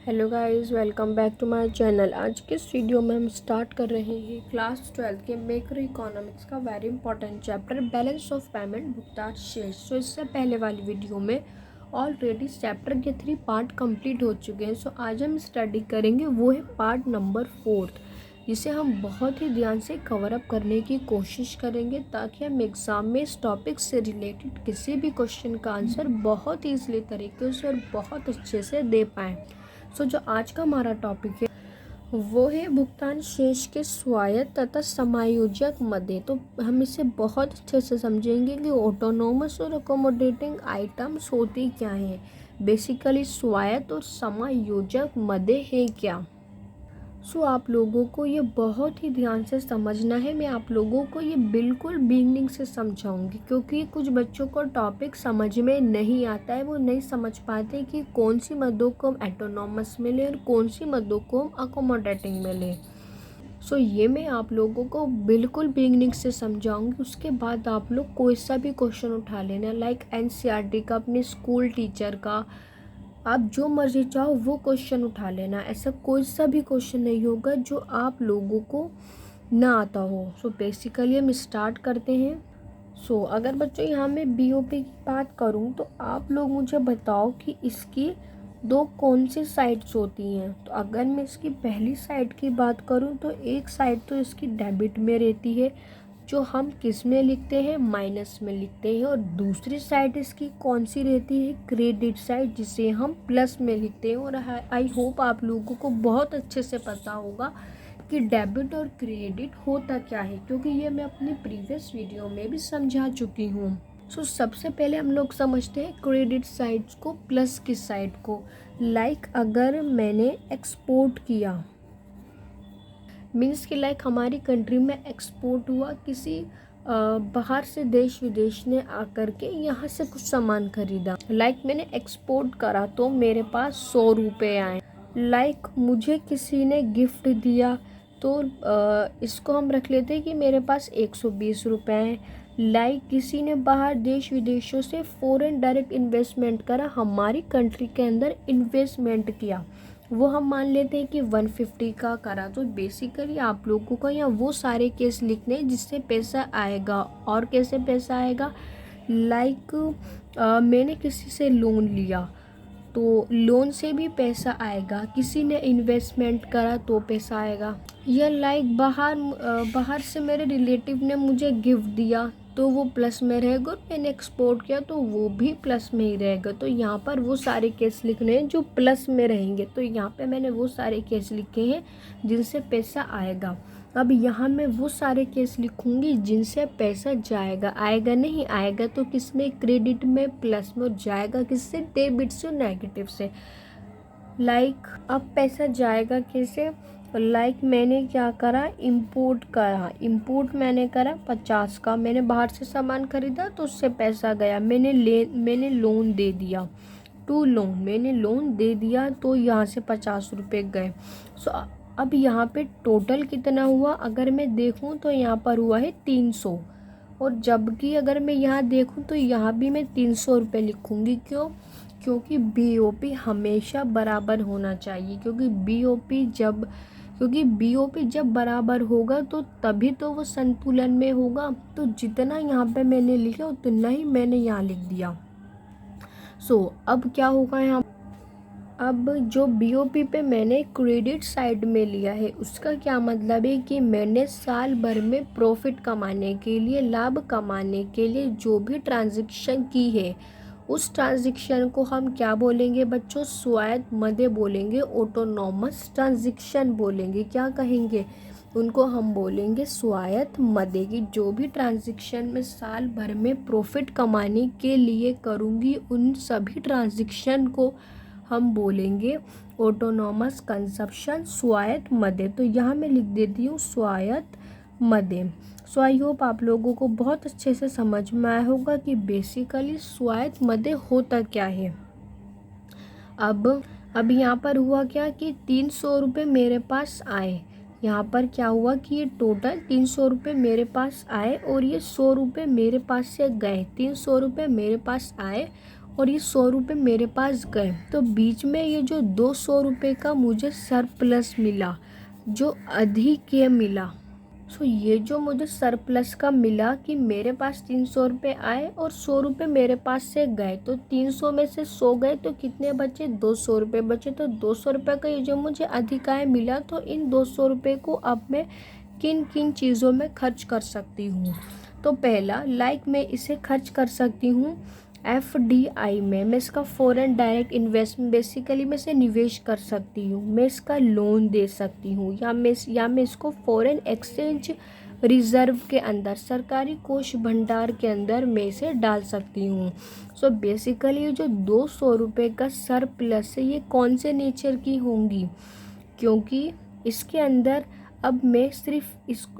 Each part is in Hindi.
Hello guys, welcome back to my channel. आज के इस वीडियो में हम स्टार्ट कर रहे हैं क्लास 12 के मैक्रो इकोनॉमिक्स का very important chapter balance of payment, भुगतान शेष। तो इससे पहले वाली वीडियो में ऑलरेडी चैप्टर के 3 पार्ट कंप्लीट हो चुके हैं। सो आज हम स्टडी करेंगे वो है पार्ट नंबर 4, जिसे हम बहुत ही ध्यान से कवर अप करने की कोशिश करेंगे ताकि हम एग्ज़ाम में इस टॉपिक से रिलेटेड किसी भी क्वेश्चन का आंसर बहुत ईजिली तरीके से और बहुत अच्छे से दे पाएँ। जो आज का हमारा टॉपिक है वो है भुगतान शेष के स्वायत्त तथा समायोजक मदे। तो हम इसे बहुत अच्छे से समझेंगे कि ऑटोनोमस और अकोमोडेटिंग आइटम्स होती क्या हैं, बेसिकली स्वायत्त और समायोजक मदे है क्या। आप लोगों को ये बहुत ही ध्यान से समझना है। मैं आप लोगों को ये बिल्कुल बिगनिंग से समझाऊंगी, क्योंकि कुछ बच्चों को टॉपिक समझ में नहीं आता है। वो नहीं समझ पाते कि कौन सी मदों को हम ऑटोनॉमस में लें और कौन सी मदों को हम अकोमोडेटिंग में लें। ये मैं आप लोगों को बिल्कुल बिगनिंग से समझाऊंगी। उसके बाद आप लोग कोई सा भी क्वेश्चन उठा लेना, लाइक एनसीईआरटी का, अपने स्कूल टीचर का, आप जो मर्जी चाहो वो क्वेश्चन उठा लेना। ऐसा कोई सा भी क्वेश्चन नहीं होगा जो आप लोगों को ना आता हो। बेसिकली हम स्टार्ट करते हैं। अगर बच्चों यहाँ मैं बीओपी की बात करूँ तो आप लोग मुझे बताओ कि इसकी दो कौन सी साइड्स होती हैं। तो अगर मैं इसकी पहली साइड की बात करूँ तो एक साइड तो इसकी डेबिट में रहती है, जो हम किस में लिखते हैं, माइनस में लिखते हैं। और दूसरी साइड इसकी कौन सी रहती है, क्रेडिट साइड, जिसे हम प्लस में लिखते हैं। और आई होप आप लोगों को बहुत अच्छे से पता होगा कि डेबिट और क्रेडिट होता क्या है, क्योंकि ये मैं अपनी प्रीवियस वीडियो में भी समझा चुकी हूँ। सबसे पहले हम लोग समझते हैं क्रेडिट साइड को, प्लस की साइड को। लाइक अगर मैंने एक्सपोर्ट किया, मीन्स कि लाइक हमारी कंट्री में एक्सपोर्ट हुआ, किसी बाहर से देश विदेश ने आकर के यहाँ से कुछ सामान खरीदा। लाइक मैंने एक्सपोर्ट करा तो मेरे पास 100 रुपये आए। लाइक मुझे किसी ने गिफ्ट दिया तो इसको हम रख लेते हैं कि मेरे पास 120 रुपये हैं। लाइक किसी ने बाहर देश विदेशों से फॉरेन डायरेक्ट इन्वेस्टमेंट करा, हमारी कंट्री के अंदर इन्वेस्टमेंट किया, वो हम मान लेते हैं कि 150 का करा। तो बेसिकली आप लोगों को यहाँ वो सारे केस लिखने हैं जिससे पैसा आएगा। और कैसे पैसा आएगा, लाइक मैंने किसी से लोन लिया तो लोन से भी पैसा आएगा, किसी ने इन्वेस्टमेंट करा तो पैसा आएगा। या लाइक बाहर से मेरे रिलेटिव ने मुझे गिफ्ट दिया तो वो प्लस में रहेगा, और मैंने एक्सपोर्ट किया तो वो भी प्लस में ही रहेगा। तो यहाँ पर वो सारे केस लिखने हैं जो प्लस में रहेंगे। तो यहाँ पे मैंने वो सारे केस लिखे हैं जिनसे पैसा आएगा। अब यहाँ मैं वो सारे केस लिखूंगी जिनसे पैसा जाएगा। आएगा नहीं, आएगा तो किस में, क्रेडिट में, प्लस में। और जाएगा किससे, डेबिट से, नेगेटिव से। लाइक अब पैसा जाएगा कैसे, लाइक मैंने क्या करा, इंपोर्ट करा। इंपोर्ट मैंने करा 50 का, मैंने बाहर से सामान खरीदा तो उससे पैसा गया। मैंने लोन दे दिया, टू लोन, मैंने लोन दे दिया तो यहाँ से 50 रुपये गए। अब यहाँ पे टोटल कितना हुआ, अगर मैं देखूँ तो यहाँ पर हुआ है 300। और जबकि अगर मैं यहाँ देखूँ तो यहाँ भी मैं 300 रुपये लिखूँगी। क्योंकि बीओपी हमेशा बराबर होना चाहिए। क्योंकि बीओपी जब बराबर होगा तो तभी तो वो संतुलन में होगा। तो जितना यहाँ पे मैंने लिखा उतना ही मैंने यहाँ लिख दिया। अब क्या होगा यहाँ, अब जो बीओपी पे मैंने क्रेडिट साइड में लिया है उसका क्या मतलब है कि मैंने साल भर में प्रॉफिट कमाने के लिए, लाभ कमाने के लिए जो भी ट्रांजैक्शन की है, उस ट्रांजैक्शन को हम क्या बोलेंगे बच्चों, स्वायत्त मदे बोलेंगे, ऑटोनॉमस ट्रांजैक्शन बोलेंगे। क्या कहेंगे उनको, हम बोलेंगे स्वायत्त मदे की। जो भी ट्रांजैक्शन मैं साल भर में प्रॉफिट कमाने के लिए करूँगी उन सभी ट्रांजैक्शन को हम बोलेंगे ऑटोनॉमस कंजप्शन, स्वायत्त मदे। तो यहाँ मैं लिख देती हूँ स्वायत्त मदे। आई होप आप लोगों को बहुत अच्छे से समझ में आया होगा कि बेसिकली स्वायत्त मदे होता क्या है। अब यहाँ पर हुआ क्या कि 300 रुपये मेरे पास आए। यहाँ पर क्या हुआ कि ये टोटल 300 रुपये मेरे पास आए और ये 100 रुपये मेरे पास से गए। 300 रुपये मेरे पास आए और ये 100 रुपये मेरे पास गए, तो बीच में ये जो 200 रुपये का मुझे सरप्लस मिला, जो अधिक मिला। सो ये जो मुझे सरप्लस का मिला कि मेरे पास 300 रुपये आए और 100 रुपये मेरे पास से गए, तो 300 में से 100 गए तो कितने बचे, 200 रुपये बचे। तो 200 रुपये का ये जो मुझे अधिक आय मिला, तो इन 200 रुपये को अब मैं किन किन चीज़ों में खर्च कर सकती हूँ। तो पहला, मैं इसे खर्च कर सकती हूँ FDI में। मैं इसका फॉरेन डायरेक्ट इन्वेस्टमेंट, बेसिकली मैं इसे निवेश कर सकती हूँ। मैं इसका लोन दे सकती हूँ, या मैं इसको फॉरेन एक्सचेंज रिजर्व के अंदर, सरकारी कोष भंडार के अंदर मैं इसे डाल सकती हूँ। सो बेसिकली ये जो 200 रुपये का सरप्लस है, ये कौन से नेचर की होंगी, क्योंकि इसके अंदर अब मैं सिर्फ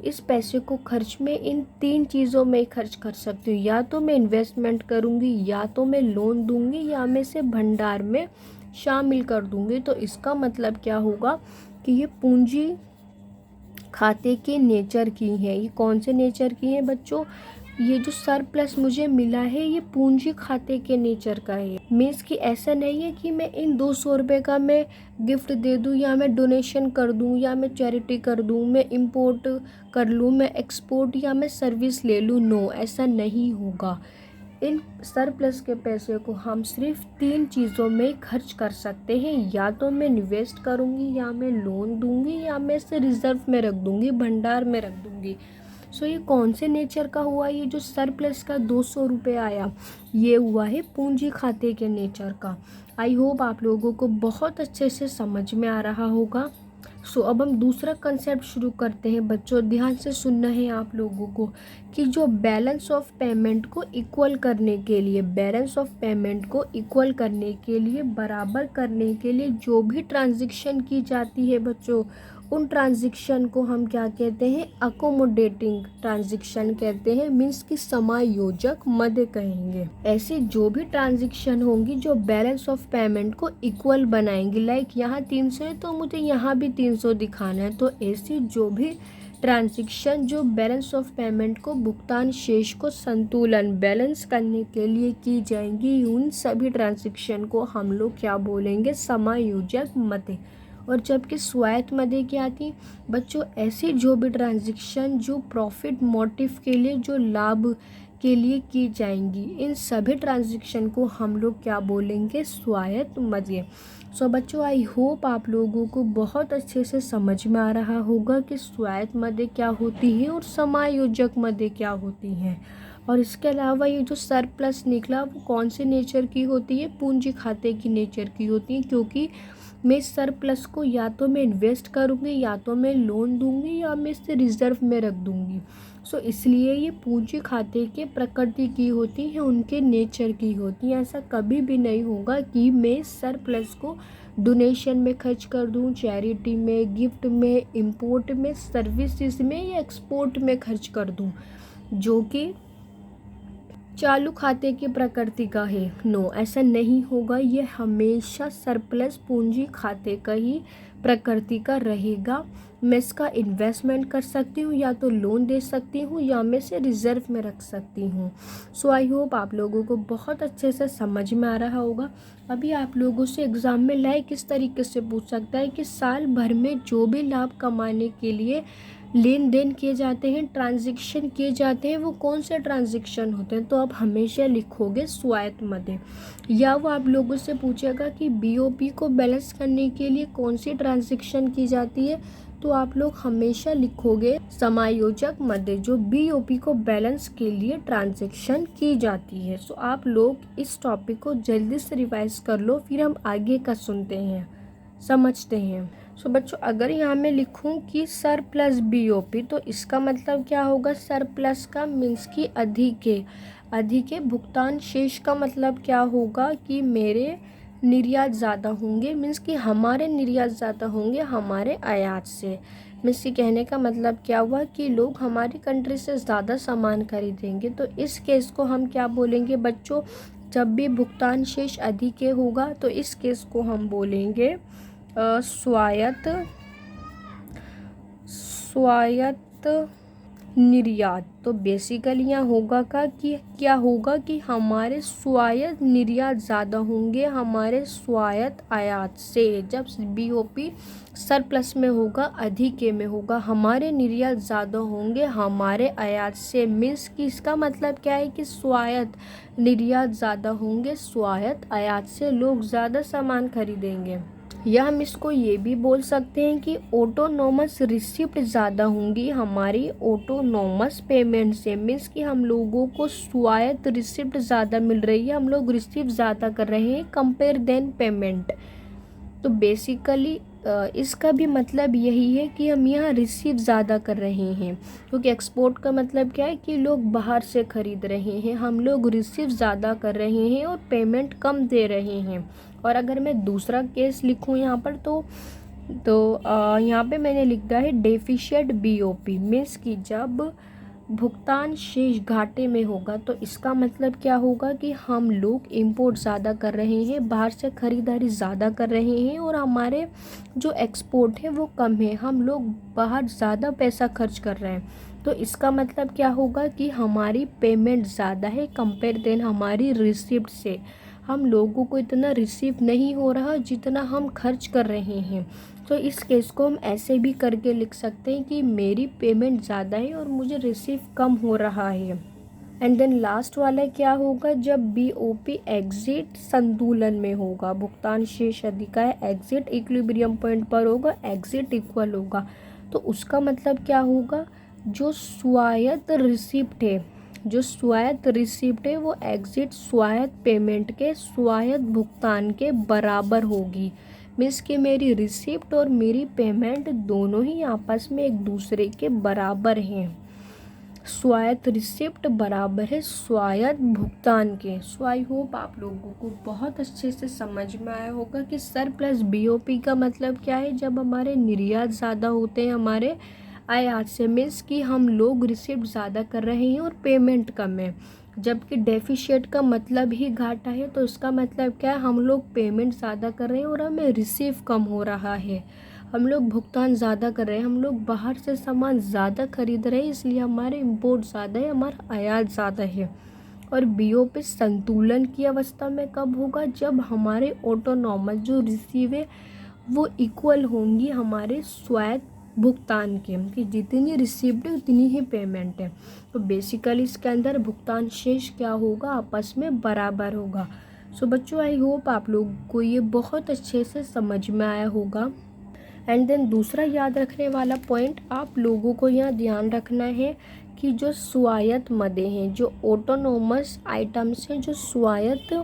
इस पैसे को खर्च में इन 3 चीज़ों में खर्च कर सकती हूँ। या तो मैं इन्वेस्टमेंट करूँगी, या तो मैं लोन दूँगी, या मैं इसे भंडार में शामिल कर दूँगी। तो इसका मतलब क्या होगा कि ये पूंजी खाते के नेचर की है। ये कौन से नेचर की है बच्चों, ये जो सरप्लस मुझे मिला है ये पूंजी खाते के नेचर का है। मीन्स कि ऐसा नहीं है कि मैं इन 200 रुपये का मैं गिफ्ट दे दूं, या मैं डोनेशन कर दूं, या मैं चैरिटी कर दूं, मैं इंपोर्ट कर लूं, मैं एक्सपोर्ट या मैं सर्विस ले लूं। नो, ऐसा नहीं होगा। इन सरप्लस के पैसे को हम सिर्फ 3 चीज़ों में खर्च कर सकते हैं। या तो मैं इन्वेस्ट करूँगी, या मैं लोन दूँगी, या मैं इसे रिजर्व में रख दूँगी, भंडार में रख दूँगी। सो ये कौन से नेचर का हुआ, ये जो सरप्लस का 200 रुपये आया, ये हुआ है पूंजी खाते के नेचर का। आई होप आप लोगों को बहुत अच्छे से समझ में आ रहा होगा। सो अब हम दूसरा कंसेप्ट शुरू करते हैं। बच्चों ध्यान से सुनना है आप लोगों को कि जो बैलेंस ऑफ पेमेंट को इक्वल करने के लिए, बराबर करने के लिए जो भी ट्रांजैक्शन की जाती है बच्चों, उन ट्रांजैक्शन को हम क्या कहते हैं, अकोमोडेटिंग ट्रांजैक्शन कहते हैं। मीन्स कि समायोजक मद कहेंगे। ऐसी जो भी ट्रांजैक्शन होंगी जो बैलेंस ऑफ पेमेंट को इक्वल बनाएंगी, यहाँ 300 है तो मुझे यहाँ भी 300 दिखाना है, तो ऐसी जो भी ट्रांजैक्शन जो बैलेंस ऑफ पेमेंट को, भुगतान शेष को संतुलन बैलेंस करने के लिए की जाएंगी, उन सभी ट्रांजैक्शन को हम लोग क्या बोलेंगे, समायोजक मद। और जबकि स्वायत्त मदें क्या थी बच्चों, ऐसी जो भी ट्रांजैक्शन जो प्रॉफिट मोटिव के लिए, जो लाभ के लिए की जाएंगी, इन सभी ट्रांजैक्शन को हम लोग क्या बोलेंगे, स्वायत्त मदें। सो बच्चों आई होप आप लोगों को बहुत अच्छे से समझ में आ रहा होगा कि स्वायत्त मदें क्या होती हैं और समायोजक मदें क्या होती हैं। और इसके अलावा ये जो सरप्लस निकला वो कौन से नेचर की होती है, पूंजी खाते की नेचर की होती है, क्योंकि मैं इस सरप्लस को या तो मैं इन्वेस्ट करूँगी, या तो मैं लोन दूँगी, या मैं इसे रिजर्व में रख दूँगी। सो इसलिए ये पूंजी खाते के प्रकृति की होती है, उनके नेचर की होती है। ऐसा कभी भी नहीं होगा कि मैं सरप्लस को डोनेशन में खर्च कर दूँ, चैरिटी में, गिफ्ट में, इंपोर्ट में, सर्विसेज में या एक्सपोर्ट में खर्च कर दूँ, जो कि चालू खाते की प्रकृति का है। नो, ऐसा नहीं होगा। ये हमेशा सरप्लस पूंजी खाते का ही प्रकृति का रहेगा। मैं इसका इन्वेस्टमेंट कर सकती हूँ, या तो लोन दे सकती हूँ, या मैं इसे रिजर्व में रख सकती हूँ। सो आई होप आप लोगों को बहुत अच्छे से समझ में आ रहा होगा। अभी आप लोगों से एग्ज़ाम में किस तरीके से पूछ सकता है कि साल भर में जो भी लाभ कमाने के लिए लेन देन किए जाते हैं, ट्रांजैक्शन किए जाते हैं, वो कौन से ट्रांजैक्शन होते हैं, तो आप हमेशा लिखोगे स्वायत्त मदें। या वो आप लोगों से पूछेगा कि BOP को बैलेंस करने के लिए कौन सी ट्रांजैक्शन की जाती है, तो आप लोग हमेशा लिखोगे समायोजक मदें, जो BOP को बैलेंस के लिए ट्रांजैक्शन की जाती है। सो आप लोग इस टॉपिक को जल्दी से रिवाइज कर लो, फिर हम आगे का सुनते हैं, समझते हैं। सो बच्चों अगर यहाँ मैं लिखूँ कि सर प्लस BOP, तो इसका मतलब क्या होगा, सर प्लस का मीन्स कि अधिक है। भुगतान शेष का मतलब क्या होगा कि मेरे निर्यात ज़्यादा होंगे, मीन्स कि हमारे निर्यात ज़्यादा होंगे हमारे आयात से। मीन्स कि कहने का मतलब क्या हुआ कि लोग हमारी कंट्री से ज़्यादा सामान खरीदेंगे। तो इस केस को हम क्या बोलेंगे बच्चों, जब भी भुगतान शेष अधिक होगा तो इस केस को हम बोलेंगे स्वायत्त निर्यात। तो बेसिकली यहाँ होगा क्या होगा कि हमारे स्वायत्त निर्यात ज़्यादा होंगे हमारे स्वायत्त आयात से। जब बीओपी सरप्लस में होगा, अधिक में होगा, हमारे निर्यात ज़्यादा होंगे हमारे आयात से। मीन्स कि इसका मतलब क्या है कि स्वायत्त निर्यात ज़्यादा होंगे स्वायत्त आयात से, लोग ज़्यादा सामान खरीदेंगे। या हम इसको ये भी बोल सकते हैं कि ऑटोनोमस रिसिप्ट ज़्यादा होंगी हमारी ऑटोनोमस पेमेंट से। मीन्स कि हम लोगों को स्वायत्त रिसिप्ट ज़्यादा मिल रही है, हम लोग रिसीव ज़्यादा कर रहे हैं कंपेयर देन पेमेंट। तो बेसिकली इसका भी मतलब यही है कि हम यहाँ रिसीव ज़्यादा कर रहे हैं, क्योंकि एक्सपोर्ट का मतलब क्या है कि लोग बाहर से ख़रीद रहे हैं, हम लोग रिसीव ज़्यादा कर रहे हैं और पेमेंट कम दे रहे हैं। और अगर मैं दूसरा केस लिखूँ यहाँ पर तो यहाँ पे मैंने लिखा है डेफिशिएंट बीओपी। मीन्स कि जब भुगतान शेष घाटे में होगा तो इसका मतलब क्या होगा कि हम लोग इंपोर्ट ज़्यादा कर रहे हैं, बाहर से ख़रीदारी ज़्यादा कर रहे हैं और हमारे जो एक्सपोर्ट है वो कम है, हम लोग बाहर ज़्यादा पैसा खर्च कर रहे हैं। तो इसका मतलब क्या होगा कि हमारी पेमेंट ज़्यादा है कंपेयर देन हमारी रिसिप्ट से। हम लोगों को इतना रिसीव नहीं हो रहा जितना हम खर्च कर रहे हैं। तो इस केस को हम ऐसे भी करके लिख सकते हैं कि मेरी पेमेंट ज़्यादा है और मुझे रिसीव कम हो रहा है। एंड देन लास्ट वाला क्या होगा, जब बीओपी एग्जिट संतुलन में होगा, भुगतान शेष अधिक है, एग्जिट इक्विलिब्रियम पॉइंट पर होगा, एग्जिट इक्वल होगा। तो उसका मतलब क्या होगा, जो स्वायत्त रिसिप्ट है वो एग्जिट स्वायत्त पेमेंट के स्वायत्त भुगतान के बराबर होगी। मीन्स कि मेरी रिसिप्ट और मेरी पेमेंट दोनों ही आपस में एक दूसरे के बराबर हैं। स्वायत्त रिसिप्ट बराबर है स्वायत्त भुगतान के। सो आई होप आप लोगों को बहुत अच्छे से समझ में आया होगा कि सरप्लस बीओपी का मतलब क्या है। जब हमारे निर्यात ज़्यादा होते हैं हमारे आयात से, मीन्स कि हम लोग रिसिप्ट ज़्यादा कर रहे हैं और पेमेंट कम है। जबकि डेफिशिएट का मतलब ही घाटा है, तो इसका मतलब क्या है, हम लोग पेमेंट ज़्यादा कर रहे हैं और हमें रिसीव कम हो रहा है। हम लोग भुगतान ज़्यादा कर रहे हैं, हम लोग बाहर से सामान ज़्यादा खरीद रहे हैं, इसलिए हमारे इम्पोर्ट ज़्यादा है, हमारा आयात ज़्यादा है। और बीओपी संतुलन की अवस्था में कब होगा, जब हमारे ऑटोनॉमस जो रिसीव है वो इक्वल होंगी हमारे स्वायत्त भुगतान के, कि जितनी रिसीव्ड है उतनी ही पेमेंट है। तो बेसिकली इसके अंदर भुगतान शेष क्या होगा, आपस में बराबर होगा। सो बच्चों आई होप आप लोगों को ये बहुत अच्छे से समझ में आया होगा। एंड देन दूसरा याद रखने वाला पॉइंट आप लोगों को यहाँ ध्यान रखना है कि जो स्वायत्त मदें हैं, जो ऑटोनोमस आइटम्स हैं, जो स्वायत्त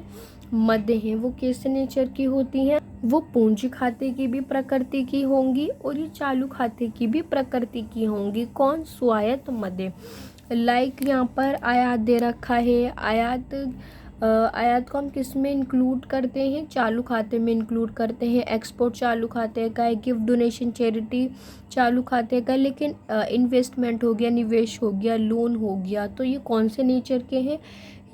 मदें हैं, वो किस नेचर की होती हैं, वो पूंजी खाते की भी प्रकृति की होंगी और ये चालू खाते की भी प्रकृति की होंगी। कौन, स्वायत्त मदें। लाइक यहाँ पर आयात दे रखा है, आयात को हम किस में इंक्लूड करते हैं, चालू खाते में इंक्लूड करते हैं। एक्सपोर्ट चालू खाते का है, गिफ्ट डोनेशन चैरिटी चालू खाते का, लेकिन इन्वेस्टमेंट हो गया, निवेश हो गया, लोन हो गया, तो ये कौन से नेचर के हैं,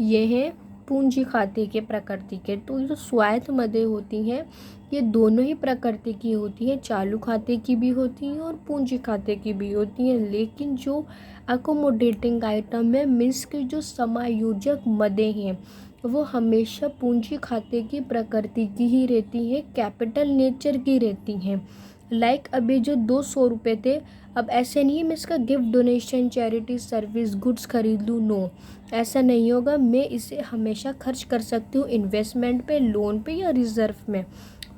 ये हैं पूंजी खाते के प्रकृति के। तो जो स्वायत्त मदें होती हैं ये दोनों ही प्रकृति की होती हैं, चालू खाते की भी होती हैं और पूंजी खाते की भी होती हैं। लेकिन जो अकोमोडेटिंग आइटम है, मीन्स के जो समायोजक मदें हैं, वो हमेशा पूंजी खाते की प्रकृति की ही रहती हैं, कैपिटल नेचर की रहती हैं। लाइक अभी जो 200 रुपये थे, अब ऐसे नहीं है मैं इसका gift donation charity service goods खरीद लूँ, नो ऐसा नहीं होगा। मैं इसे हमेशा खर्च कर सकती हूँ इन्वेस्टमेंट पे, लोन पे या रिज़र्व में।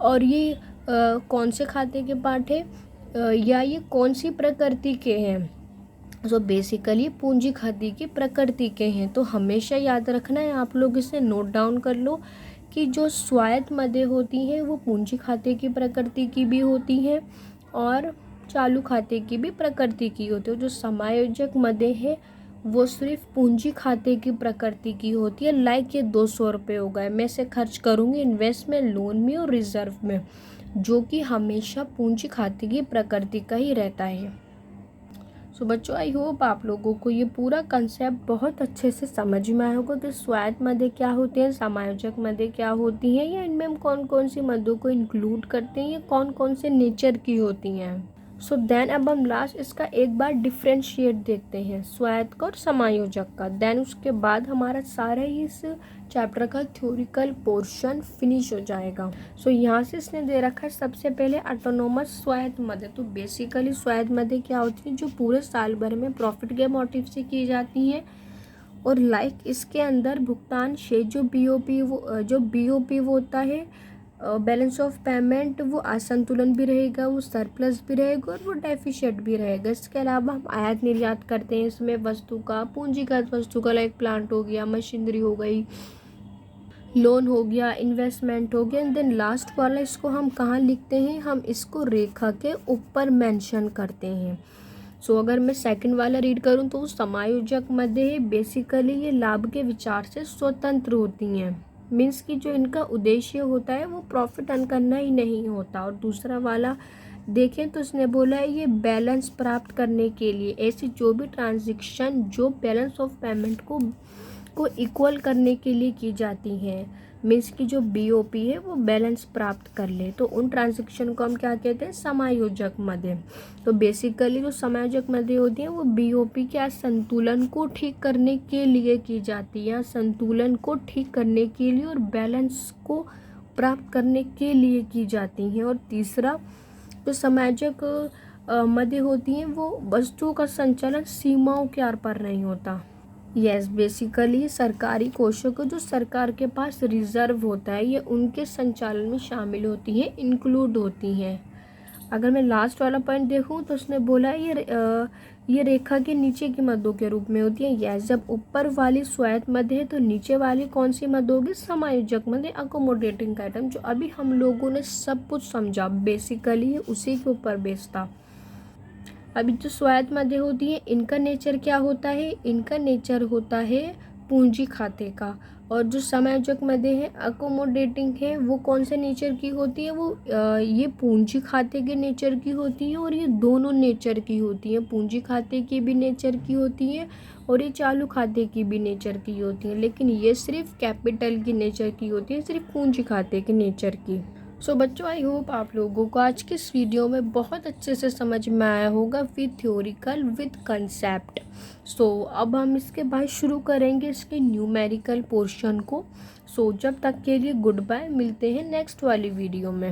और ये कौन से खाते के पार्ट है या ये कौन सी प्रकृति के हैं, जो बेसिकली पूंजी खाते की प्रकृति के हैं। तो हमेशा याद रखना है, आप लोग इसे नोट डाउन कर लो कि जो स्वायत्त मदें होती हैं वो पूंजी खाते की प्रकृति की भी होती हैं और चालू खाते की भी प्रकृति की होती है। जो समायोजक मदें हैं वो सिर्फ पूंजी खाते की प्रकृति की होती है। लाइक ये 200 रुपये हो गए, मैं इसे खर्च करूँगी इन्वेस्टमेंट, लोन में और रिजर्व में, जो कि हमेशा पूंजी खाते की प्रकृति का ही रहता है। सो बच्चों आई होप आप लोगों को ये पूरा कंसेप्ट बहुत अच्छे से समझ में आया होगा कि स्वायत्त मदें क्या होती हैं, समायोजक मदें क्या होती हैं, या इनमें हम कौन कौन सी मदों को इंक्लूड करते हैं, या कौन कौन से नेचर की होती हैं। सो देन अब हम लास्ट इसका एक बार डिफ्रेंशिएट देखते हैं, स्वायत्त और समायोजक का। देन उसके बाद हमारा सारा ही इस चैप्टर का थ्योरिकल पोर्शन फिनिश हो जाएगा। सो यहाँ से इसने दे रखा है सबसे पहले ऑटोनोमस स्वायत्त मदें। तो बेसिकली स्वायत्त मदें क्या होती है, जो पूरे साल भर में प्रॉफिट के मोटिव से की जाती हैं, और लाइक इसके अंदर भुगतान शेष जो बीओपी वो होता है, बैलेंस ऑफ पेमेंट, वो असंतुलन भी रहेगा, वो सरप्लस भी रहेगा और वो डेफिशिएंट भी रहेगा। इसके अलावा हम आयात निर्यात करते हैं, इसमें वस्तु का, पूंजीगत वस्तु का, लाइक प्लांट हो गया, मशीनरी हो गई, लोन हो गया, इन्वेस्टमेंट हो गया। एंड देन लास्ट वाला इसको हम कहाँ लिखते हैं, हम इसको रेखा के ऊपर मेंशन करते हैं। सो अगर मैं सेकंड वाला रीड करूँ तो समायोजक मदें बेसिकली ये लाभ के विचार से स्वतंत्र होती हैं, मीन्स कि जो इनका उद्देश्य होता है वो प्रॉफिट अर्न करना ही नहीं होता। और दूसरा वाला देखें तो उसने बोला है ये बैलेंस प्राप्त करने के लिए ऐसी जो भी ट्रांजैक्शन जो बैलेंस ऑफ पेमेंट को इक्वल करने के लिए की जाती हैं, मीन्स की जो बीओपी है वो बैलेंस प्राप्त कर ले, तो उन ट्रांजैक्शन को हम क्या कहते हैं, समायोजक मदें। तो बेसिकली जो समायोजक मदें होती हैं वो बीओपी के असंतुलन को ठीक करने के लिए की जाती है, संतुलन को ठीक करने के लिए और बैलेंस को प्राप्त करने के लिए की जाती हैं। और तीसरा जो समायोजक मदें होती हैं वो वस्तुओं का संचालन सीमाओं के आर पार नहीं होता। यस, बेसिकली सरकारी कोषों को जो सरकार के पास रिजर्व होता है ये उनके संचालन में शामिल होती हैं, इंक्लूड होती हैं। अगर मैं लास्ट वाला पॉइंट देखूं तो उसने बोला ये रेखा के नीचे की मदों के रूप में होती है। यस, जब ऊपर वाली स्वायत्त मद है तो नीचे वाली कौन सी मद होगी, समायोजक मद, अकोमोडेटिंग आइटम। जो अभी हम लोगों ने सब कुछ समझा बेसिकली ये उसी के ऊर बेस्ड था। अभी जो स्वायत्त मदें होती हैं इनका नेचर क्या होता है, इनका नेचर होता है पूंजी खाते का। और जो समायोजक मदें हैं अकोमोडेटिंग है, वो कौन से नेचर की होती है, वो ये पूंजी खाते के नेचर की होती है और ये दोनों नेचर की होती हैं, पूंजी खाते की भी नेचर की होती है और ये चालू खाते की भी नेचर की होती है, लेकिन ये सिर्फ कैपिटल की नेचर की होती है, सिर्फ पूंजी खाते के नेचर की। सो बच्चों, आई होप आप लोगों को आज की इस वीडियो में बहुत अच्छे से समझ में आया होगा विद थ्योरिकल विद कंसेप्ट। सो अब हम इसके बाद शुरू करेंगे इसके न्यूमेरिकल पोर्शन को। सो जब तक के लिए गुड बाय, मिलते हैं नेक्स्ट वाली वीडियो में।